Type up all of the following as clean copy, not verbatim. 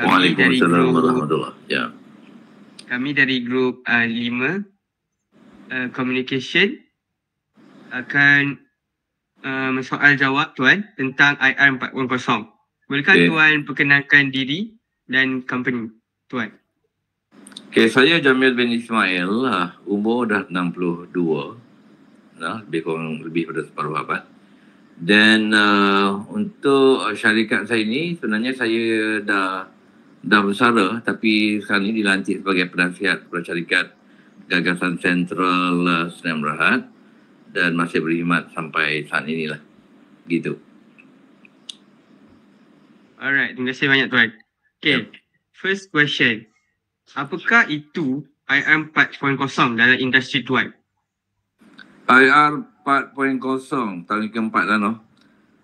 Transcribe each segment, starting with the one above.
Waalaikumsalam warahmatullahi. Ya. Kami dari grup 5 communication akan soal jawab Tuan tentang IR 4.0. Bolehkah Tuan perkenalkan diri dan company Tuan? Okay, saya Jamil bin Ismail, umur dah 62, lebih pada separuh abad. Dan untuk syarikat saya ini, sebenarnya saya dah bersara, tapi sekarang ini dilantik sebagai penasihat kepada syarikat Gagasan Sentral Sdn Bhd dan masih berkhidmat sampai saat inilah. Gitu. Alright, terima kasih banyak Tuan. Okay, first question. Apakah itu IR 4.0 dalam industri Tuan? IR 4.0 tahun keempat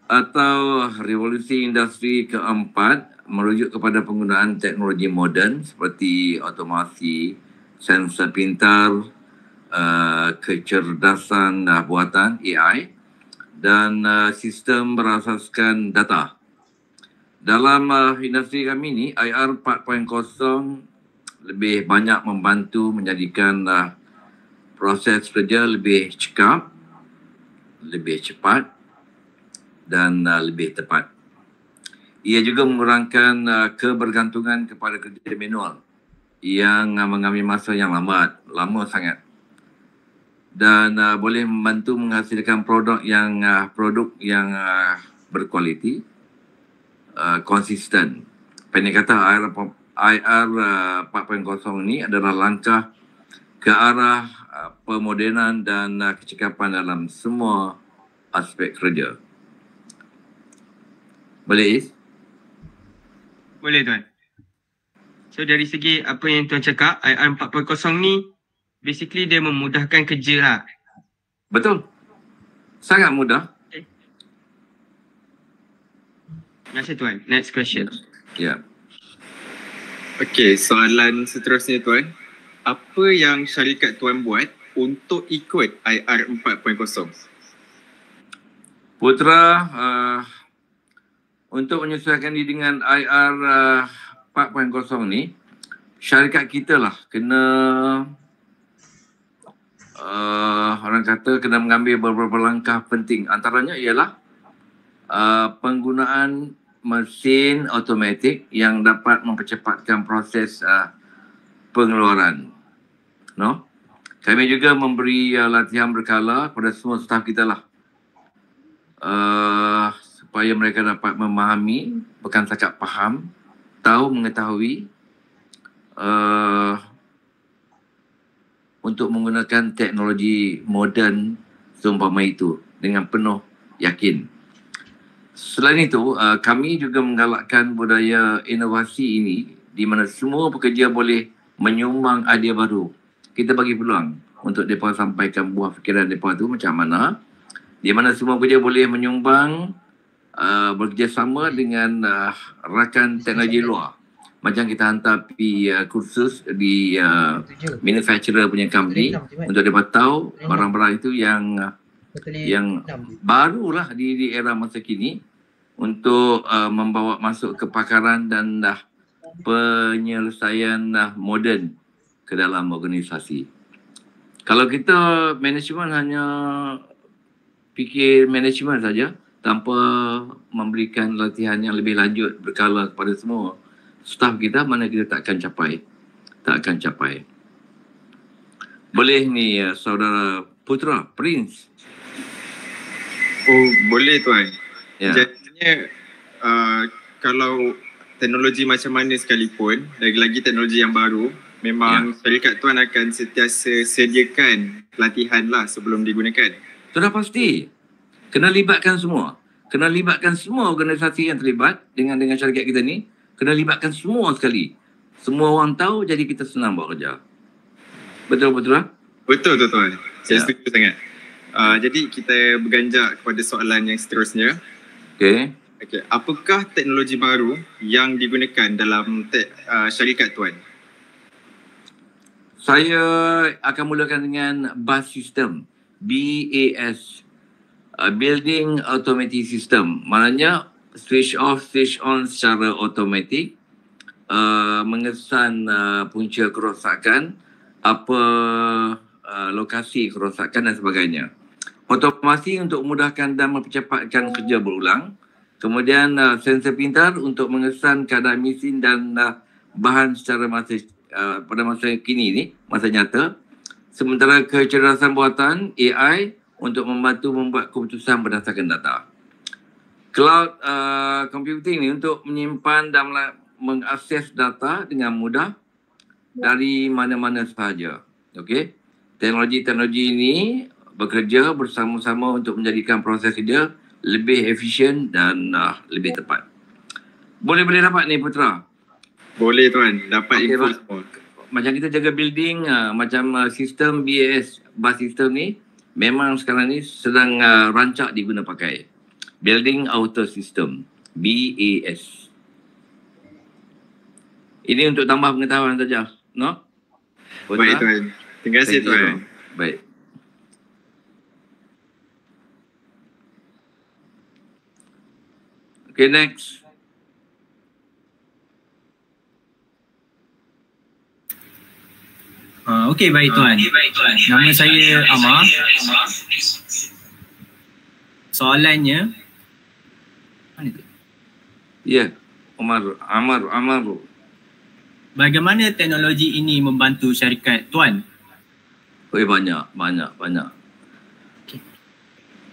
atau revolusi industri keempat merujuk kepada penggunaan teknologi moden seperti otomasi, sensor pintar, kecerdasan buatan AI dan sistem berasaskan data. Dalam industri kami ini, IR 4.0 lebih banyak membantu menjadikan proses kerja lebih cekap, lebih cepat dan lebih tepat. Ia juga mengurangkan kebergantungan kepada kerja manual yang mengambil masa yang lama sangat. Dan boleh membantu menghasilkan produk yang berkualiti, konsisten. Pendek kata, IR 4.0 ini adalah langkah ke arah pemodenan dan kecekapan dalam semua aspek kerja. Boleh, Is? Boleh Tuan. So dari segi apa yang Tuan cakap, IR 4.0 ni basically dia memudahkan kerja lah. Betul. Sangat mudah. Okay. Terima kasih Tuan. Next question. Ya. Okay, soalan seterusnya Tuan. Apa yang syarikat Tuan buat untuk ikut IR 4.0? Putra, untuk menyesuaikan diri dengan IR 4.0 ni, syarikat kita lah kena orang kata kena mengambil beberapa langkah penting. Antaranya ialah penggunaan mesin automatik yang dapat mempercepatkan proses pengeluaran. Kami juga memberi latihan berkala kepada semua staf kita lah. Supaya mereka dapat memahami, bukan sahaja faham, mengetahui untuk menggunakan teknologi moden seumpama itu dengan penuh yakin. Selain itu, kami juga menggalakkan budaya inovasi ini di mana semua pekerja boleh menyumbang idea baru. Kita bagi peluang untuk mereka sampaikan buah fikiran mereka tu macam mana, di mana semua pekerja boleh menyumbang, bekerjasama dengan rakan teknologi luar. Macam kita hantar pergi kursus di manufacturer punya company untuk mereka tahu barang-barang itu yang barulah di era masa kini untuk membawa masuk kepakaran dan penyelesaian moden ke dalam organisasi. Kalau kita manajemen hanya fikir manajemen saja tanpa memberikan latihan yang lebih lanjut berkala kepada semua staf kita, mana kita tak akan capai. Boleh ni saudara Putra, Prince. Oh, boleh Tuan. Ya. Jadinya kalau teknologi macam mana sekalipun, lagi-lagi teknologi yang baru, memang syarikat Tuan akan sentiasa sediakan pelatihan lah sebelum digunakan. Sudah pasti. Kena libatkan semua. Kena libatkan semua organisasi yang terlibat dengan syarikat kita ni. Kena libatkan semua sekali. Semua orang tahu, jadi kita senang buat kerja. Betul-betul lah? Betul Tuan. Saya setuju sangat. Jadi kita berganjak kepada soalan yang seterusnya. Okay. Apakah teknologi baru yang digunakan dalam syarikat Tuan? Saya akan mulakan dengan BAS system. BAS. Building Automatic System. Maknanya switch off, switch on secara automatik mengesan punca kerosakan, apa lokasi kerosakan dan sebagainya. Otomasi untuk memudahkan dan mempercepatkan kerja berulang. Kemudian sensor pintar untuk mengesan keadaan mesin dan bahan secara pada masa kini ni, masa nyata. Sementara kecerdasan buatan AI untuk membantu membuat keputusan berdasarkan data. Cloud computing ni untuk menyimpan dan mengakses data dengan mudah dari mana-mana sahaja. Okey. Teknologi-teknologi ini bekerja bersama-sama untuk menjadikan proses kerja lebih efisien dan lebih tepat. Boleh dapat ni Putra? Boleh tuan, dapat info semua. Macam kita jaga building, macam sistem BAS, bus system ni, memang sekarang ni sedang rancak diguna pakai. Building Auto System, BAS. Ini untuk tambah pengetahuan saja, no? Baik tuan. Terima kasih tuan. Baik. Okay, next. Okey, baik tuan. Nama saya Amar. Soalannya, mana tu? Ya, Amar. Bagaimana teknologi ini membantu syarikat tuan? Banyak.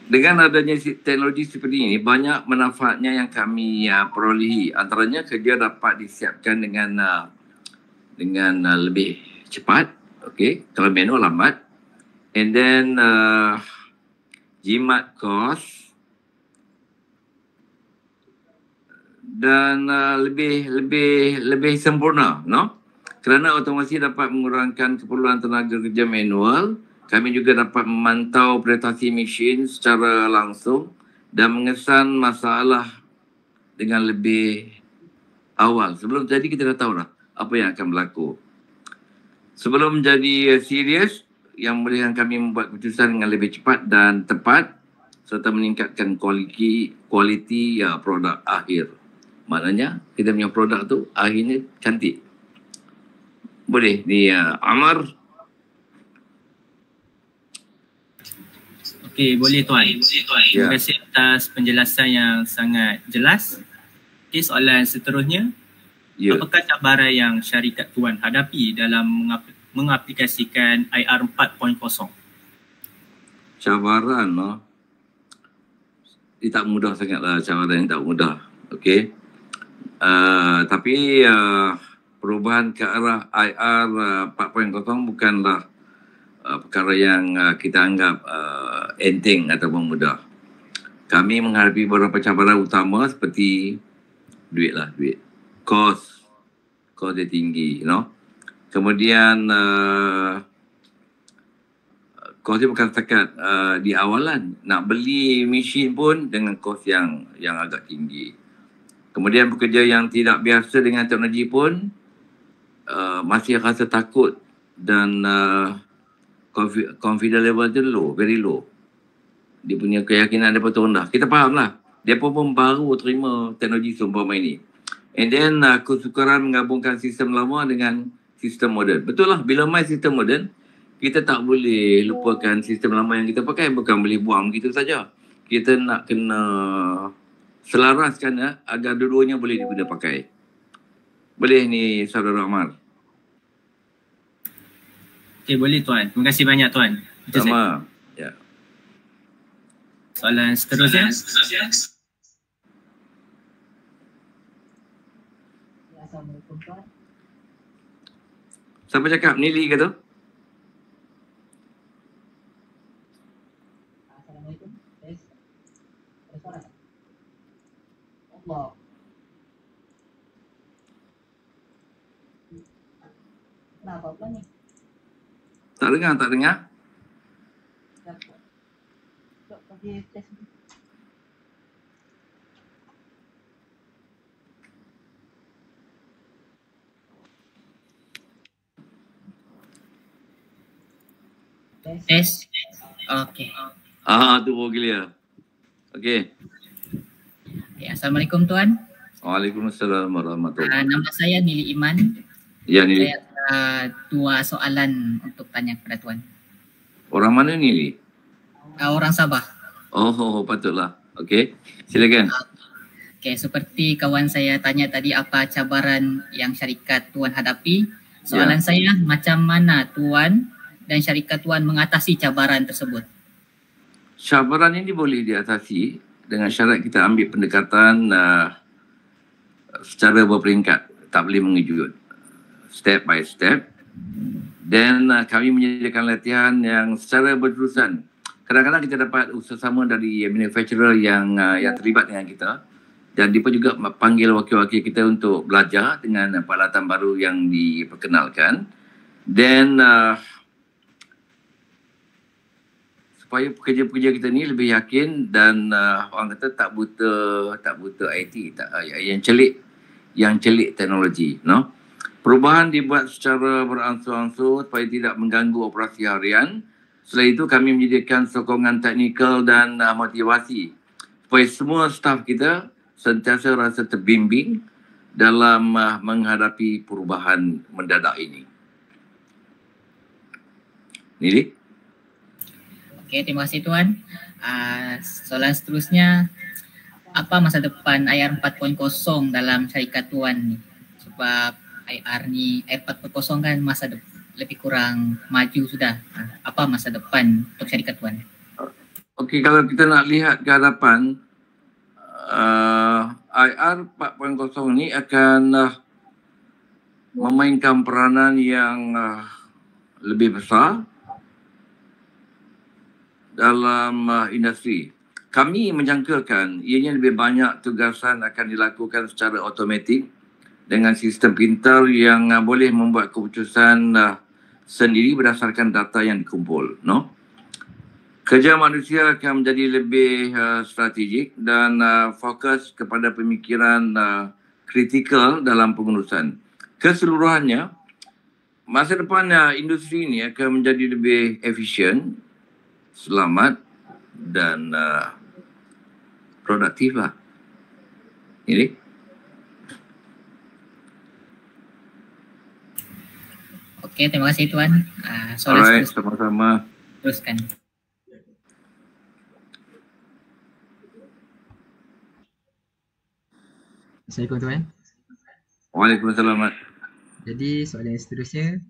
Dengan adanya teknologi seperti ini, banyak manfaatnya yang kami perolehi. Antaranya kerja dapat disiapkan dengan lebih cepat. Okay, kalau manual lambat. And then jimat kos dan lebih sempurna, no? Kerana otomasi dapat mengurangkan keperluan tenaga kerja manual. Kami juga dapat memantau prestasi mesin secara langsung dan mengesan masalah dengan lebih awal. Sebelum jadi kita dah tahu dah apa yang akan berlaku. Sebelum jadi serius, yang bolehkan kami membuat keputusan dengan lebih cepat dan tepat serta meningkatkan kualiti produk akhir. Maknanya kita punya produk tu akhirnya cantik. Boleh ni Amar. Okey, boleh tuan. Terima kasih atas penjelasan yang sangat jelas. Okey, soalan seterusnya. Apakah cabaran yang syarikat tuan hadapi dalam mengaplikasikan IR 4.0? Cabaran, no? Dia tak mudah sangatlah, cabaran yang tak mudah. Okey. Tapi perubahan ke arah IR 4.0 bukanlah perkara yang kita anggap enteng ataupun mudah. Kami menghadapi beberapa cabaran utama seperti duit. Kos dia tinggi, no? Kemudian kos dia bukan setakat di awalan. Nak beli mesin pun dengan kos yang agak tinggi. Kemudian pekerja yang tidak biasa dengan teknologi pun masih rasa takut dan confidence level tu very low. Dia punya keyakinan dia pun rendah. Kita faham lah. Dia pun baru terima teknologi seumpama ini. And then kesukaran menggabungkan sistem lama dengan sistem moden. Betul lah, bila main sistem moden, kita tak boleh lupakan sistem lama yang kita pakai. Bukan boleh buang begitu saja. Kita nak kena selaraskan agar dua-duanya boleh diguna pakai. Boleh ni saudara Amar? Okey, boleh tuan. Terima kasih banyak tuan. Sama. Ya. Soalan seterusnya. Assalamualaikum tuan. Siapa cakap? Nili ke tu? Assalamualaikum. Suara. Allah. Kenapa pula ni? Tak dengar. Jom bagi test. Test. Okey. Tu clear. Okey. Okay, Assalamualaikum tuan. Waalaikumsalam warahmatullahi. Nama saya Nili Iman. Ya, Nili. Saya ada 2 soalan untuk tanya kepada Tuan. Orang mana Nili? Orang Sabah. Oh, patutlah. Okey, silakan. Okey, seperti kawan saya tanya tadi, apa cabaran yang syarikat Tuan hadapi? Soalan saya, macam mana Tuan dan syarikat Tuan mengatasi cabaran tersebut? Cabaran ini boleh diatasi dengan syarat kita ambil pendekatan secara berperingkat, tak boleh mengejut, step by step. Dan kami menyediakan latihan yang secara berterusan. Kadang-kadang kita dapat usaha sama dari manufacturer yang terlibat dengan kita, dan dia pun juga panggil wakil-wakil kita untuk belajar dengan peralatan baru yang diperkenalkan. Dan supaya pekerja-pekerja kita ni lebih yakin dan orang kata tak buta IT, yang celik teknologi, no. Perubahan dibuat secara beransur-ansur supaya tidak mengganggu operasi harian. Selain itu kami menyediakan sokongan teknikal dan motivasi supaya semua staf kita sentiasa rasa terbimbing dalam menghadapi perubahan mendadak ini. Nili? Okey, terima kasih Tuan. Soalan seterusnya, apa masa depan IR 4.0 dalam syarikat Tuan ni? Sebab IR 4.0 kan lebih kurang maju sudah. Apa masa depan untuk syarikat Tuan? Okey, kalau kita nak lihat ke hadapan, IR 4.0 ni akan memainkan peranan yang lebih besar dalam industri. Kami menjangkakan ianya lebih banyak tugasan akan dilakukan secara automatik dengan sistem pintar yang boleh membuat keputusan sendiri berdasarkan data yang dikumpul, no? Kerja manusia akan menjadi lebih strategik dan fokus kepada pemikiran kritikal dalam pengurusan. Keseluruhannya, masa depan industri ini akan menjadi lebih efisien, selamat dan produktif lah. Ini. Okey, terima kasih Tuan. Alright, sama-sama. Teruskan. Assalamualaikum Tuan. Waalaikumsalam. Jadi soalan yang seterusnya,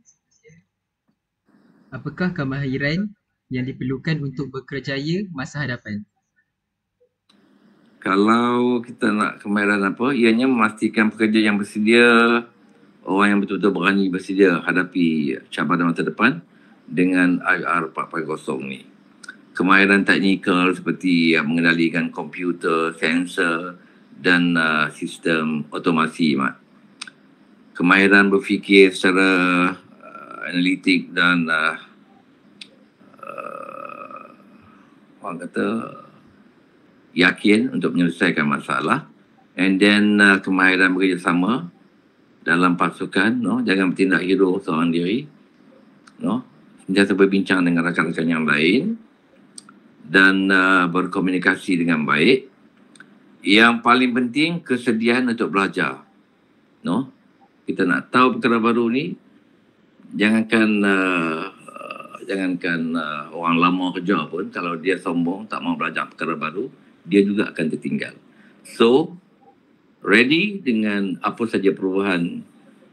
apakah kemahiran yang diperlukan untuk berkerjaya masa hadapan? Kalau kita nak kemahiran apa, ianya memastikan pekerja yang bersedia, orang yang betul-betul berani bersedia hadapi cabaran masa depan dengan IR 4.0 ni. Kemahiran teknikal seperti mengendalikan komputer, sensor dan sistem otomasi. Kemahiran berfikir secara analitik dan orang kata yakin untuk menyelesaikan masalah. And then kemahiran bekerjasama dalam pasukan, no, jangan bertindak hero seorang diri, no, sentiasa berbincang dengan rakan-rakan yang lain dan berkomunikasi dengan baik. Yang paling penting, kesediaan untuk belajar, no. Kita nak tahu perkara baru ni, jangankan orang lama kerja pun, kalau dia sombong tak mau belajar perkara baru, dia juga akan tertinggal. So ready dengan apa saja perubahan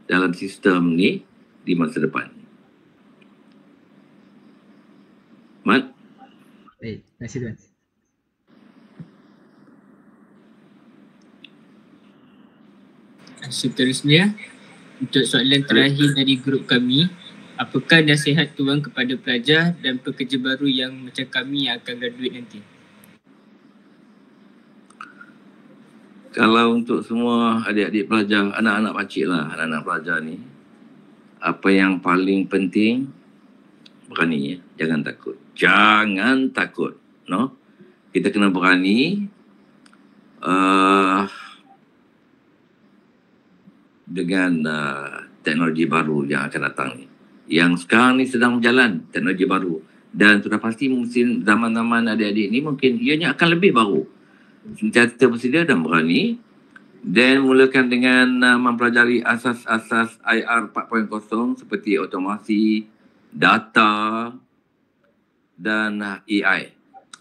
dalam sistem ni di masa depan. Mat? Baik, terima kasih Tuan. Seterusnya, untuk soalan terakhir dari grup kami, apakah nasihat Tuan kepada pelajar dan pekerja baru yang macam kami yang akan graduate nanti? Kalau untuk semua adik-adik pelajar, anak-anak pakcik lah, anak-anak pelajar ni, apa yang paling penting, berani ya, jangan takut. Jangan takut, no? Kita kena berani dengan teknologi baru yang akan datang ni. Yang sekarang ni sedang berjalan, teknologi baru. Dan sudah pasti mungkin zaman-zaman adik-adik ni mungkin ianya akan lebih baru. Sentiasa bersedia dan berani Dan mulakan dengan mempelajari asas-asas IR 4.0 seperti otomasi, data dan AI.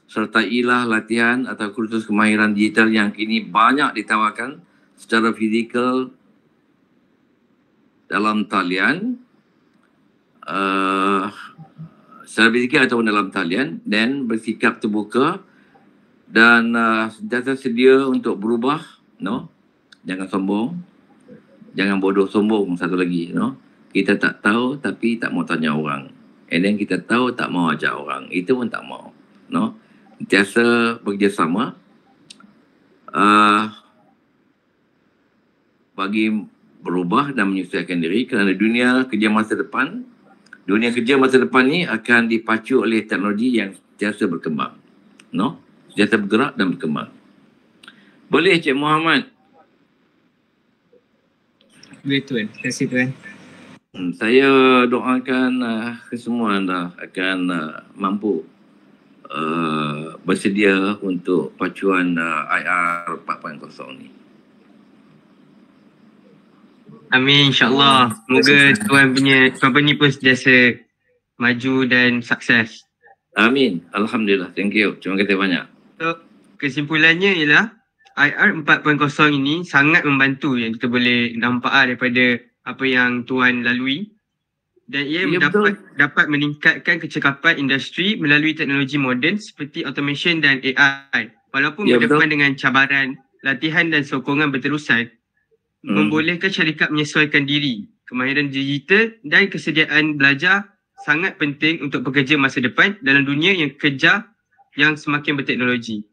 Sertailah latihan atau kursus kemahiran digital yang kini banyak ditawarkan secara fizikal dalam talian, secara fizikal ataupun dalam talian, dan bersikap terbuka dan sentiasa sedia untuk berubah, no? Jangan sombong, jangan bodoh sombong. Satu lagi, no? Kita tak tahu tapi tak mau tanya orang, and then kita tahu tak mau ajak orang, itu pun tak mau, no? Sentiasa bekerjasama bagi berubah dan menyesuaikan diri, kerana dunia kerja masa depan ni akan dipacu oleh teknologi yang sentiasa berkembang, no? Sentiasa bergerak dan berkembang. Boleh Cik Muhammad? Betul, terima kasih Tuan. Saya doakan kesemua anda akan mampu bersedia untuk pacuan IR 4.0 ni. Amin, insyaAllah. Semoga Tuan punya company pun sentiasa maju dan sukses. Amin. Alhamdulillah. Thank you. Terima kasih banyak. So, kesimpulannya ialah IR 4.0 ini sangat membantu, yang kita boleh nampak daripada apa yang Tuan lalui, dan ia dapat meningkatkan kecekapan industri melalui teknologi moden seperti automation dan AI. Walaupun berdepan dengan cabaran, latihan dan sokongan berterusan, membolehkan syarikat menyesuaikan diri. Kemahiran digital dan kesediaan belajar sangat penting untuk pekerja masa depan dalam dunia yang kejar yang semakin berteknologi.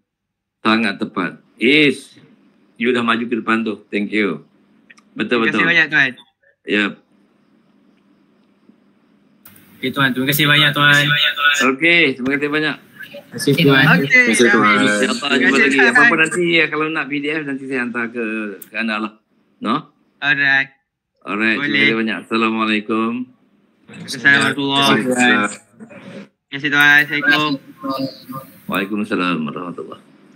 Sangat tepat. You dah maju ke depan tu. Thank you. Betul-betul. Terima kasih banyak Tuan. Yep. Okay Tuan, terima kasih banyak Tuan. Okey, terima kasih banyak. Terima kasih Tuan. Okey, InsyaAllah jumpa lagi. Apa-apa nanti kalau nak PDF nanti saya hantar ke anda lah. No? Alright. Terima kasih banyak. Assalamualaikum. Assalamualaikum. Terima kasih Tuan. Assalamualaikum. Waalaikumsalam warahmatullahi.